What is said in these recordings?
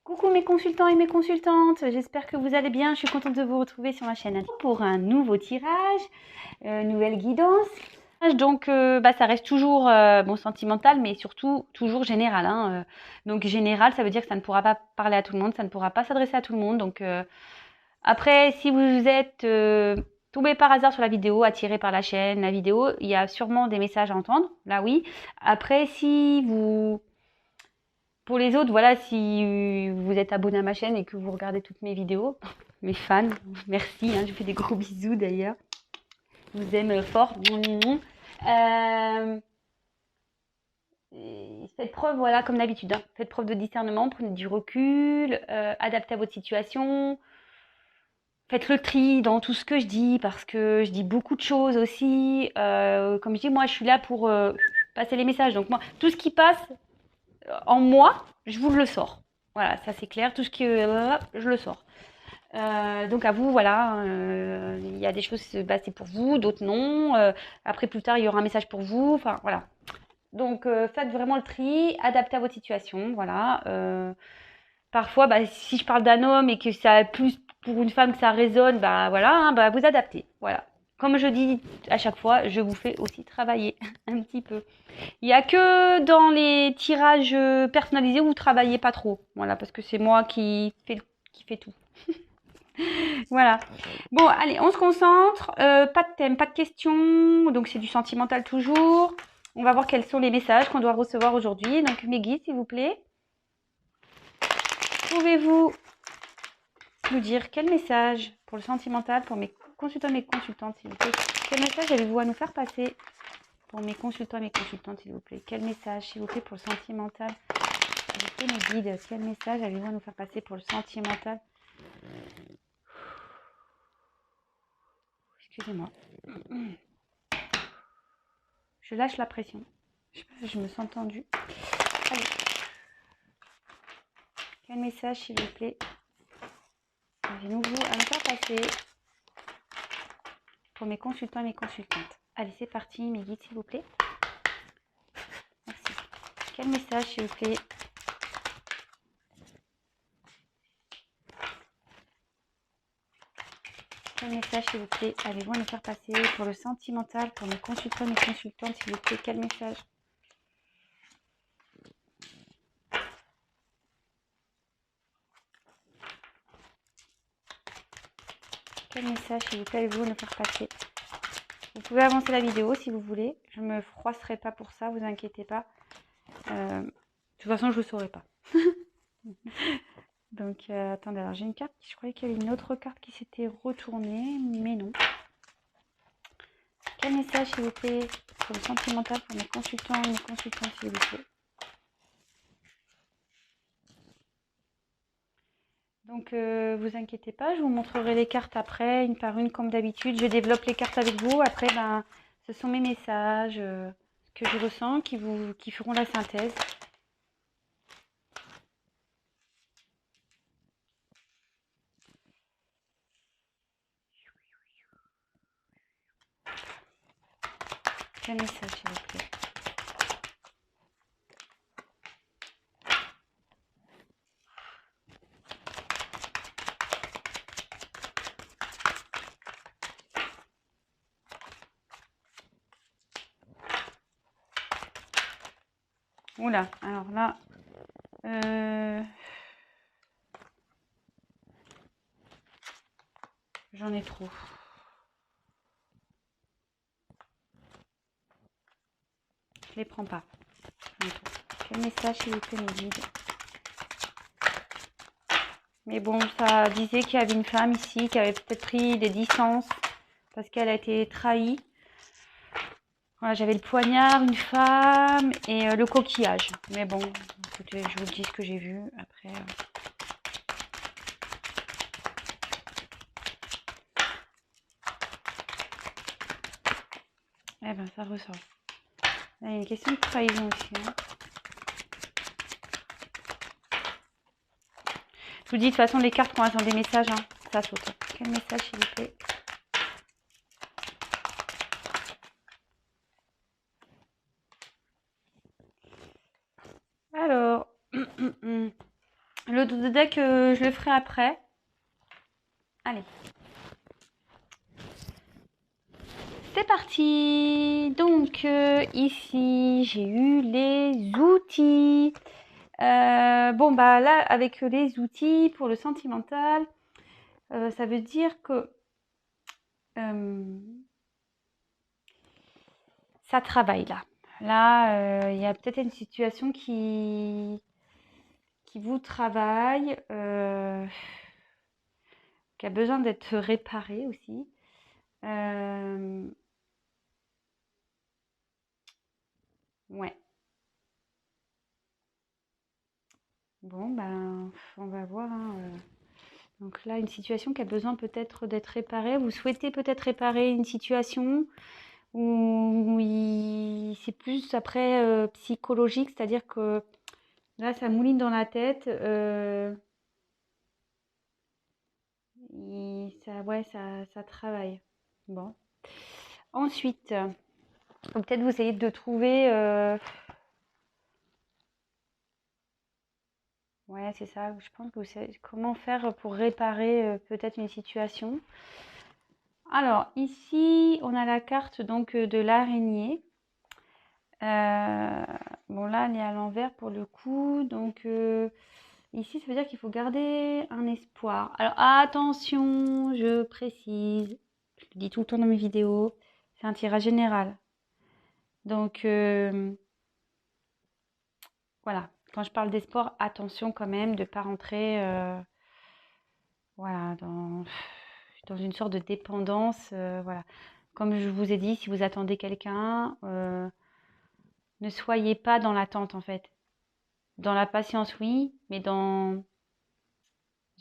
Coucou mes consultants et mes consultantes, j'espère que vous allez bien, je suis contente de vous retrouver sur ma chaîne pour un nouveau tirage, nouvelle guidance. Donc ça reste toujours bon, sentimental mais surtout toujours général. Donc général ça veut dire que ça ne pourra pas parler à tout le monde, ça ne pourra pas s'adresser à tout le monde. Donc après si vous êtes tombé par hasard sur la vidéo, attiré par la chaîne, la vidéo, il y a sûrement des messages à entendre, là oui. Après si vous... Pour les autres, voilà, si vous êtes abonné à ma chaîne et que vous regardez toutes mes vidéos, mes fans, merci, je vous fais des gros bisous d'ailleurs. Je vous aime fort. Euh, Faites preuve, voilà, comme d'habitude, faites preuve de discernement, prenez du recul, adaptez à votre situation. Faites le tri dans tout ce que je dis parce que je dis beaucoup de choses aussi. Comme je dis, moi, je suis là pour passer les messages. Donc moi, tout ce qui passe en moi, je vous le sors. Voilà, ça c'est clair. Tout ce qui je le sors. Donc à vous, voilà, il y a des choses, c'est pour vous, d'autres non. Après, plus tard, il y aura un message pour vous. Enfin, voilà. Donc faites vraiment le tri, adaptez à votre situation. Voilà. Parfois, si je parle d'un homme et que ça a plus pour une femme que ça résonne, voilà, vous adaptez. Voilà. Comme je dis à chaque fois, je vous fais aussi travailler un petit peu. Il n'y a que dans les tirages personnalisés où vous travaillez pas trop. Voilà, parce que c'est moi qui fait tout. Voilà. Bon, allez, on se concentre. Pas de thème, pas de questions. Donc, c'est du sentimental toujours. On va voir quels sont les messages qu'on doit recevoir aujourd'hui. Donc, mes guides, s'il vous plaît. Pouvez-vous nous dire quel message pour le sentimental, pour mes consultants et mes consultantes, s'il vous plaît? Quel message avez-vous à nous faire passer pour mes consultants et mes consultantes, s'il vous plaît? Quel message, s'il vous plaît, pour le sentimental? S'il vous plaît, mes guides, quel message avez-vous à nous faire passer pour le sentimental? Excusez-moi. Je lâche la pression. Je sais pas si je me sens tendue. Allez. Quel message, s'il vous plaît, avez-vous à nous faire passer pour mes consultants et mes consultantes? Allez, c'est parti, mes guides, s'il vous plaît. Merci. Quel message, s'il vous plaît? Quel message, s'il vous plaît, avez-vous à nous faire passer pour le sentimental, pour mes consultants et mes consultantes, s'il vous plaît? Quel message? Quel message, s'il vous plaît, avez-vous à nous faire passer? Vous pouvez avancer la vidéo si vous voulez. Je ne me froisserai pas pour ça, vous inquiétez pas. De toute façon, je ne le saurai pas. Donc, attendez, alors j'ai une carte, je croyais qu'il y avait une autre carte qui s'était retournée, mais non. Quel message, s'il vous plaît, pour le sentimental, pour mes consultants et mes consultants, s'il vous plaît? Donc, vous inquiétez pas, je vous montrerai les cartes après, une par une, comme d'habitude. Je développe les cartes avec vous. Après, ce sont mes messages que je ressens qui feront la synthèse. Quel message, s'il vous plaît? Oula, alors là, j'en ai trop. Je les prends pas. J'en ai trop. Quel message, s'il vous plaît, mes guides? Mais bon, ça disait qu'il y avait une femme ici qui avait peut-être pris des distances parce qu'elle a été trahie. Voilà, j'avais le poignard, une femme et le coquillage. Mais bon, écoutez, je vous dis ce que j'ai vu. Après, eh ben, ça ressort. Là, il y a une question de trahison aussi. Je vous dis, de toute façon, les cartes, quand elles ont des messages, ça saute. Quel message, s'il vous plaît? Alors, Le dos de deck, je le ferai après. Allez. C'est parti. Donc, ici, j'ai eu les outils. Bon, bah là, avec les outils pour le sentimental, ça veut dire que ça travaille là. Là, il y a peut-être une situation qui vous travaille, qui a besoin d'être réparée aussi. Ouais. Bon, ben, on va voir, hein, Donc là, une situation qui a besoin peut-être d'être réparée. Vous souhaitez peut-être réparer une situation où c'est plus après psychologique, c'est-à-dire que là, ça mouline dans la tête. Ouais, ça travaille. Bon. Ensuite, peut-être vous essayez de trouver. Ouais, c'est ça. Je pense que vous savez comment faire pour réparer peut-être une situation. Alors, ici, on a la carte donc de l'araignée. Bon, là, elle est à l'envers pour le coup. Donc, ici, ça veut dire qu'il faut garder un espoir. Alors, attention, je précise. Je le dis tout le temps dans mes vidéos. C'est un tirage général. Donc, voilà. Quand je parle d'espoir, attention quand même de ne pas rentrer voilà, dans une sorte de dépendance. Voilà. Comme je vous ai dit, si vous attendez quelqu'un, ne soyez pas dans l'attente en fait. Dans la patience, oui, mais dans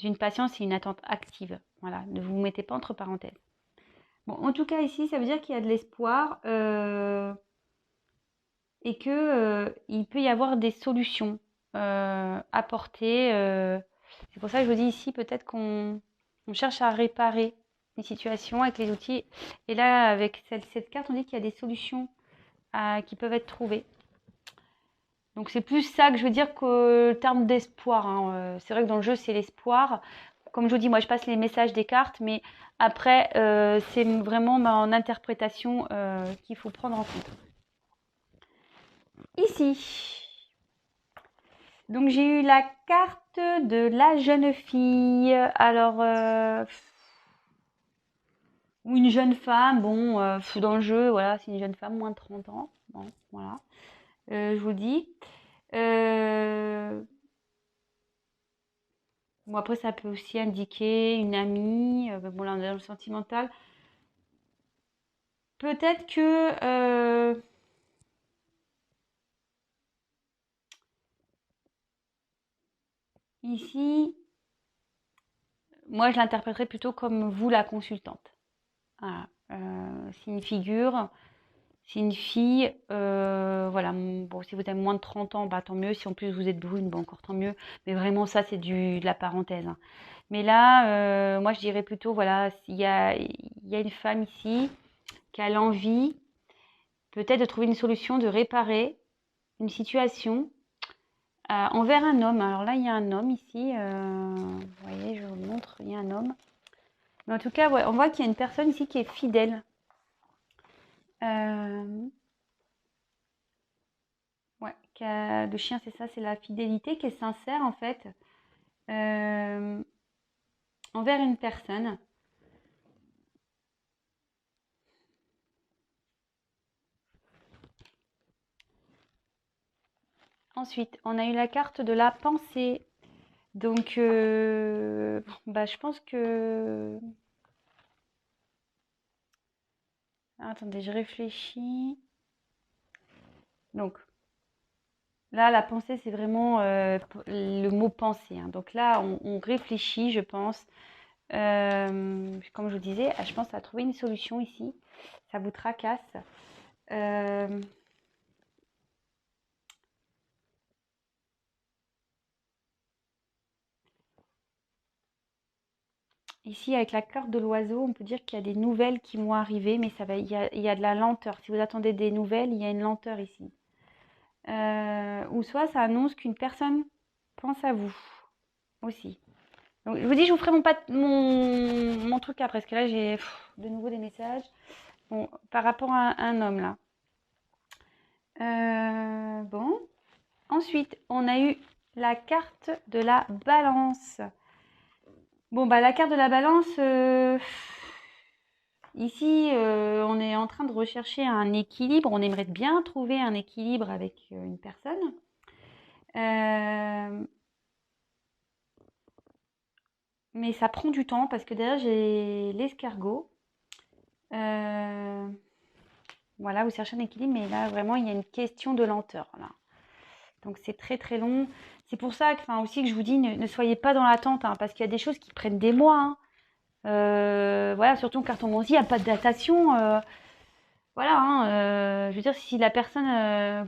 une patience et une attente active. Voilà, ne vous mettez pas entre parenthèses. Bon, en tout cas, ici, ça veut dire qu'il y a de l'espoir et que il peut y avoir des solutions apportées. C'est pour ça que je vous dis ici, peut-être qu'on cherche à réparer une situation avec les outils. Et là, avec cette carte, on dit qu'il y a des solutions qui peuvent être trouvées. Donc c'est plus ça que je veux dire que le terme d'espoir, hein. C'est vrai que dans le jeu, c'est l'espoir. Comme je vous dis, moi, je passe les messages des cartes, mais après, c'est vraiment mon interprétation qu'il faut prendre en compte. Ici, donc j'ai eu la carte de la jeune fille. Alors, ou une jeune femme, bon, dans le jeu, voilà, c'est une jeune femme, moins de 30 ans. Bon, voilà, je vous dis. Bon, après, ça peut aussi indiquer une amie. Bon, là, on est dans le sentimental. Peut-être que ici, moi, je l'interpréterais plutôt comme vous, la consultante. Voilà. C'est une figure, c'est une fille. Voilà. Bon, si vous avez moins de 30 ans, bah, tant mieux. Si en plus vous êtes brune, bon, encore tant mieux. Mais vraiment, ça, c'est de la parenthèse, hein. Mais là, moi, je dirais plutôt, voilà, il y a une femme ici qui a l'envie peut-être de trouver une solution, de réparer une situation envers un homme. Alors là, il y a un homme ici. Vous voyez, je vous montre, il y a un homme. Mais en tout cas, ouais, on voit qu'il y a une personne ici qui est fidèle. Ouais, le chien, c'est ça, c'est la fidélité qui est sincère en fait envers une personne. Ensuite, on a eu la carte de la pensée. Donc, bah, je pense que... Attendez, je réfléchis. Donc, là, la pensée, c'est vraiment le mot pensée, hein. Donc là, on réfléchit, je pense. Comme je vous disais, je pense à trouver une solution ici. Ça vous tracasse. Ici, avec la carte de l'oiseau, on peut dire qu'il y a des nouvelles qui vont arriver, mais il y a de la lenteur. Si vous attendez des nouvelles, il y a une lenteur ici. Ou soit ça annonce qu'une personne pense à vous. aussi. Donc, je vous dis, je vous ferai mon truc après, parce que là, j'ai de nouveau des messages. Bon, par rapport à un homme, là. Bon. Ensuite, on a eu la carte de la balance. Bon, bah, la carte de la balance, ici, on est en train de rechercher un équilibre. On aimerait bien trouver un équilibre avec une personne. Mais ça prend du temps parce que derrière, j'ai l'escargot. Voilà, vous cherchez un équilibre, mais là, vraiment, il y a une question de lenteur, là. Donc, c'est très, très long. C'est pour ça que, aussi que je vous dis, ne soyez pas dans l'attente, hein, parce qu'il y a des choses qui prennent des mois, hein. Voilà, surtout en cartomancie, il n'y a pas de datation. Voilà, hein, je veux dire, si la personne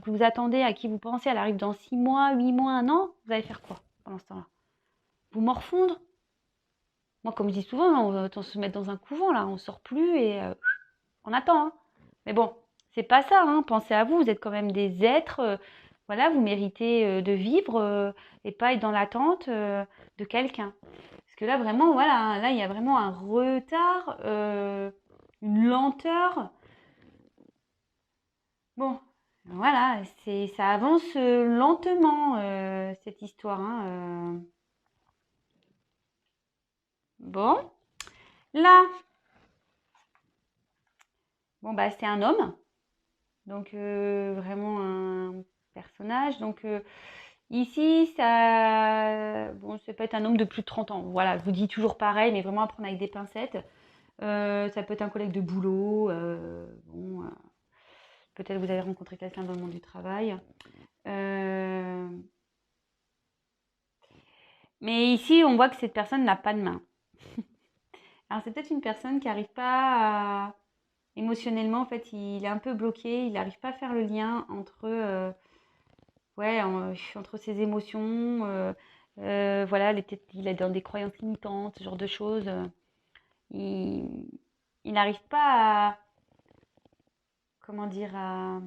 que vous attendez, à qui vous pensez, elle arrive dans 6 mois, 8 mois, 1 an, vous allez faire quoi pendant ce temps-là? Vous morfondre? Moi, comme je dis souvent, on se met dans un couvent, là, on sort plus et on attend, hein. Mais bon, c'est pas ça, hein. Pensez à vous, vous êtes quand même des êtres, voilà, vous méritez de vivre et pas être dans l'attente de quelqu'un. Parce que là, vraiment, voilà, hein, là, il y a vraiment un retard, une lenteur. Bon, voilà, ça avance lentement, cette histoire, hein. Bon, là, bon, bah, c'est un homme. Donc, vraiment un personnage. Donc, ici, bon, ça peut être un homme de plus de 30 ans. Voilà, je vous dis toujours pareil, mais vraiment à prendre avec des pincettes. Ça peut être un collègue de boulot. Bon, peut-être vous avez rencontré quelqu'un dans le monde du travail. Mais ici, on voit que cette personne n'a pas de main. Alors, c'est peut-être une personne qui n'arrive pas à... Émotionnellement, en fait, il est un peu bloqué. Il n'arrive pas à faire le lien entre... ouais, entre ses émotions, voilà, il est dans des croyances limitantes, ce genre de choses. Il, il n'arrive pas à, comment dire, à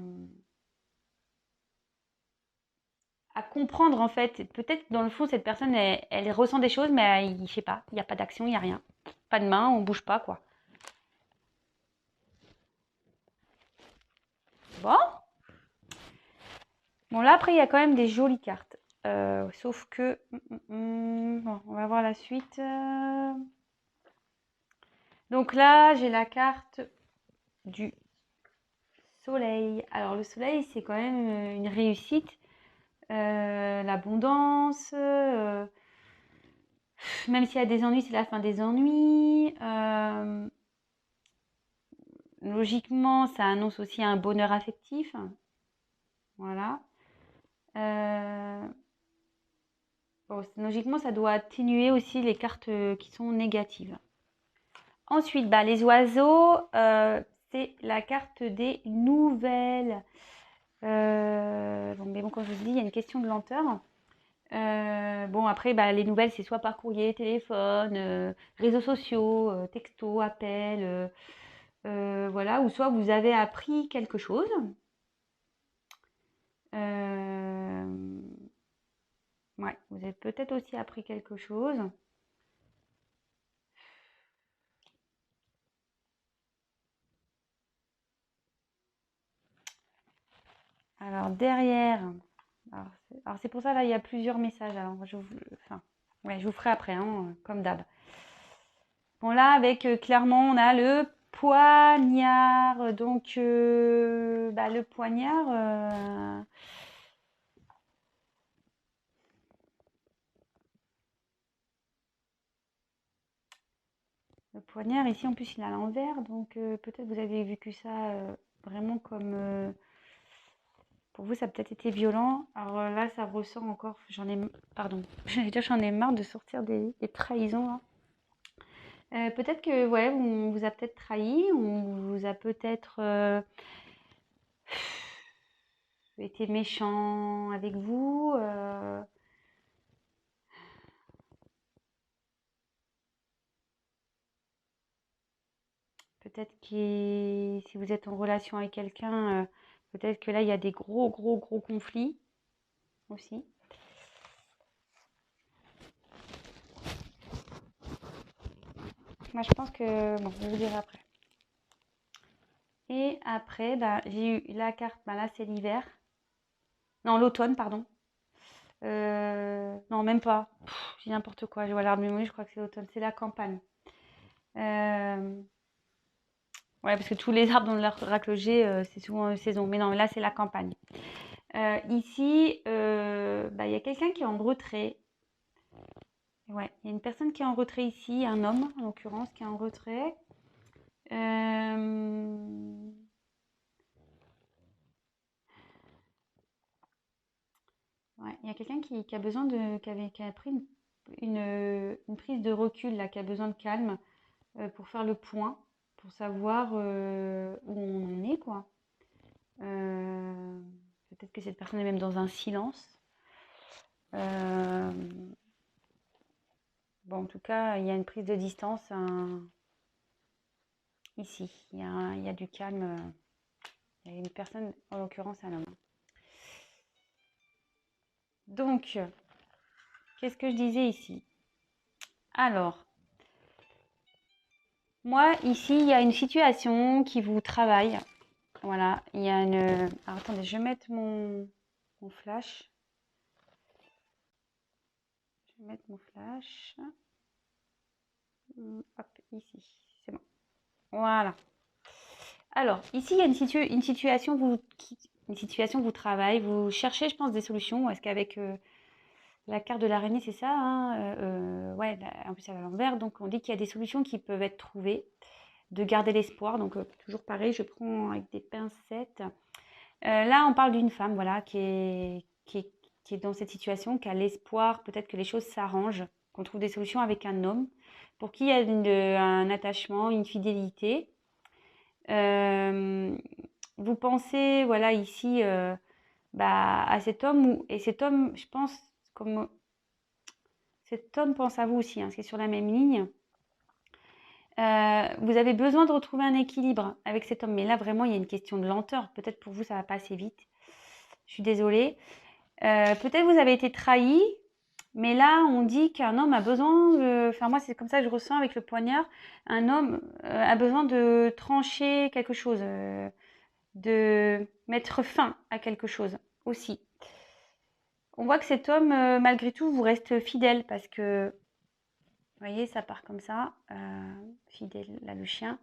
comprendre en fait. Peut-être dans le fond, cette personne, elle ressent des choses, mais je sais pas, il n'y a pas d'action, il n'y a rien. Pas de main, on bouge pas, quoi. Bon, bon là après, il y a quand même des jolies cartes. Sauf que, bon, on va voir la suite. Donc là, j'ai la carte du soleil. Alors le soleil, c'est quand même une réussite, l'abondance. Même s'il y a des ennuis, c'est la fin des ennuis. Logiquement, ça annonce aussi un bonheur affectif. Voilà. Bon, logiquement, ça doit atténuer aussi les cartes qui sont négatives. Ensuite, bah, les oiseaux, c'est la carte des nouvelles. Bon, mais bon, comme je vous dis, il y a une question de lenteur. Bon, après, bah, les nouvelles, c'est soit par courrier, téléphone, réseaux sociaux, texto, appel, voilà, ou soit vous avez appris quelque chose. Ouais, vous avez peut-être aussi appris quelque chose. Alors derrière, alors c'est pour ça là, il y a plusieurs messages. Alors enfin, ouais, je vous ferai après, hein, comme d'hab. Bon là, avec clairement, on a le poignard. Donc, bah, le poignard, ici en plus il est à l'envers, donc peut-être vous avez vécu ça vraiment comme... pour vous, ça a peut-être été violent. Alors là, ça ressort encore. Pardon, j'allais dire, j'en ai marre de sortir des trahisons, là. Peut-être que, ouais, on vous a peut-être trahi, on vous a peut-être été méchant avec vous. Peut-être que si vous êtes en relation avec quelqu'un, peut-être que là, il y a des gros, gros, gros conflits aussi. Moi, je pense que... Bon, je vous dirai après. Et après, bah, j'ai eu la carte, bah, là, c'est l'hiver. Non, l'automne, pardon. Non, même pas. J'ai n'importe quoi. Je vois l'arbre de je crois que c'est l'automne. C'est la campagne. Euh, Ouais, parce que tous les arbres dans l'oracle G, c'est souvent saison. Mais non, là, c'est la campagne. Ici, bah, il y a quelqu'un qui est en retrait. Ouais, il y a une personne qui est en retrait ici, un homme en l'occurrence, qui est en retrait. Euh, Ouais, il y a quelqu'un qui a besoin qui a pris une prise de recul, là, qui a besoin de calme pour faire le point, pour savoir où on en est, quoi. Euh, Peut-être que cette personne est même dans un silence. Euh, Bon, en tout cas, il y a une prise de distance ici. Il y a du calme. Il y a une personne, en l'occurrence un homme. Donc, qu'est-ce que je disais ici? Alors, moi, ici, il y a une situation qui vous travaille. Voilà, il y a une... Alors, attendez, je vais mettre mon flash. Je vais mettre mon flash. Hop, ici, c'est bon. Voilà. Alors, ici, il y a une situation une situation vous travaille. Vous cherchez, je pense, des solutions. Est-ce qu'avec la carte de l'araignée, c'est ça, hein, ouais, en plus, elle est à l'envers. Donc, on dit qu'il y a des solutions qui peuvent être trouvées. De garder l'espoir. Donc, toujours pareil, je prends avec des pincettes. Là, on parle d'une femme, voilà, qui est dans cette situation, qui a l'espoir, peut-être que les choses s'arrangent, qu'on trouve des solutions avec un homme, pour qui il y a un attachement, une fidélité. Euh, Vous pensez, voilà, ici, bah, à cet homme, et cet homme, je pense, comme cet homme pense à vous aussi, hein, c'est sur la même ligne. Vous avez besoin de retrouver un équilibre avec cet homme, mais là, vraiment, il y a une question de lenteur. Peut-être pour vous, ça va pas assez vite. Je suis désolée. Peut-être vous avez été trahi, mais là, on dit qu'un homme a besoin enfin, moi, c'est comme ça que je ressens avec le poignard. Un homme a besoin de trancher quelque chose, de mettre fin à quelque chose aussi. On voit que cet homme, malgré tout, vous reste fidèle parce que, vous voyez, ça part comme ça. Fidèle, là, le chien.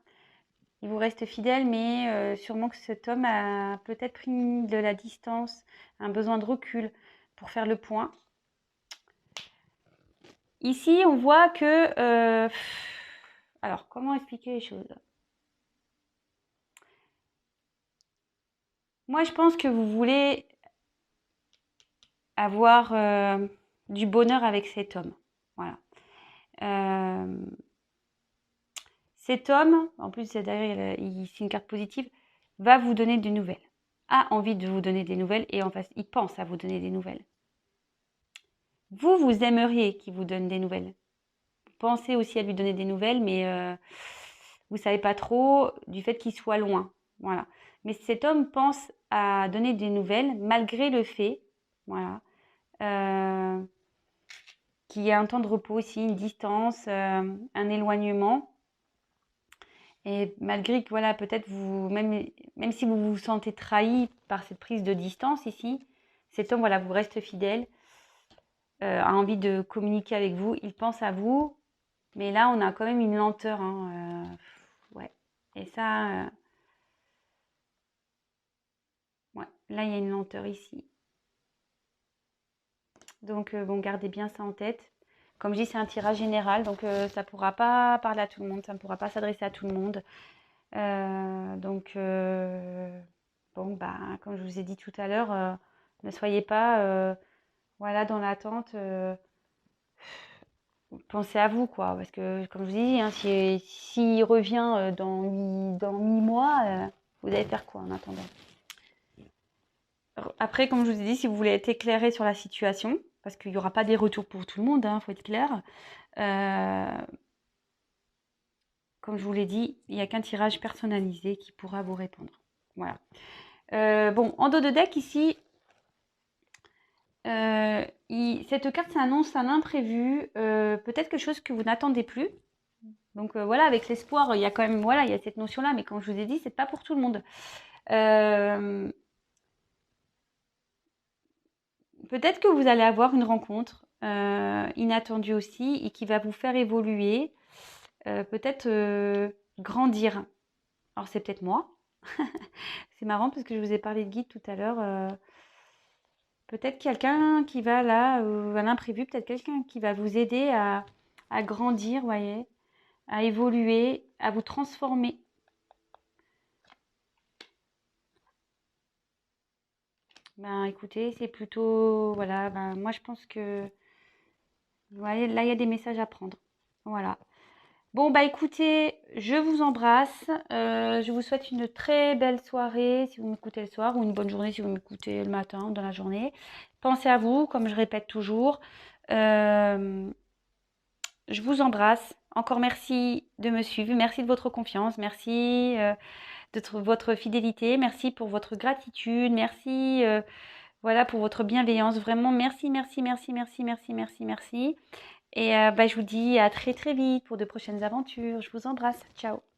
Il vous reste fidèle, mais sûrement que cet homme a peut-être pris de la distance, un besoin de recul pour faire le point. Ici, on voit que... alors, comment expliquer les choses? Moi, je pense que vous voulez avoir du bonheur avec cet homme. Voilà. Euh, Cet homme, en plus, d'ailleurs, c'est une carte positive, va vous donner des nouvelles. A envie de vous donner des nouvelles et en face, il pense à vous donner des nouvelles. Vous aimeriez qu'il vous donne des nouvelles. Pensez aussi à lui donner des nouvelles, mais vous savez pas trop du fait qu'il soit loin. Voilà. Mais cet homme pense à donner des nouvelles malgré le fait, voilà, euh, qu'il y a un temps de repos aussi, une distance, un éloignement. Et malgré que, voilà, peut-être même si vous vous sentez trahi par cette prise de distance ici, cet homme, voilà, vous reste fidèle, a envie de communiquer avec vous, il pense à vous, mais là, on a quand même une lenteur, hein, ouais. Et ça, ouais, là, il y a une lenteur ici. Donc, bon, gardez bien ça en tête. Comme je dis, c'est un tirage général, donc ça ne pourra pas parler à tout le monde, ça ne pourra pas s'adresser à tout le monde. Bon, bah, comme je vous ai dit tout à l'heure, ne soyez pas voilà, dans l'attente. Pensez à vous, quoi. Parce que, comme je vous ai dit, hein, s'il revient dans 8 mois, vous allez faire quoi en attendant? Après, comme je vous ai dit, si vous voulez être éclairé sur la situation, parce qu'il n'y aura pas des retours pour tout le monde, il faut être clair. Comme je vous l'ai dit, il n'y a qu'un tirage personnalisé qui pourra vous répondre. Voilà. Bon, en dos de deck, ici, cette carte, ça annonce un imprévu, peut-être quelque chose que vous n'attendez plus. Donc voilà, avec l'espoir, il y a quand même, voilà, il y a cette notion-là, mais comme je vous ai dit, c'est pas pour tout le monde. Euh, Peut-être que vous allez avoir une rencontre inattendue aussi et qui va vous faire évoluer, peut-être grandir. Alors c'est peut-être moi. C'est marrant parce que je vous ai parlé de guide tout à l'heure. Peut-être quelqu'un qui va là, à l'imprévu, peut-être quelqu'un qui va vous aider à grandir, voyez, à évoluer, à vous transformer. Ben écoutez, c'est plutôt, voilà, ben moi je pense que, vous voyez, là il y a des messages à prendre. Voilà. Bon, bah écoutez, je vous embrasse. Je vous souhaite une très belle soirée si vous m'écoutez le soir ou une bonne journée si vous m'écoutez le matin ou dans la journée. Pensez à vous, comme je répète toujours. Euh, je vous embrasse. Encore merci de me suivre. Merci de votre confiance. Merci de votre fidélité. Merci pour votre gratitude. Merci voilà, pour votre bienveillance. Vraiment, merci, merci, merci, merci, merci, merci, merci. Et bah, je vous dis à très très vite pour de prochaines aventures. Je vous embrasse. Ciao.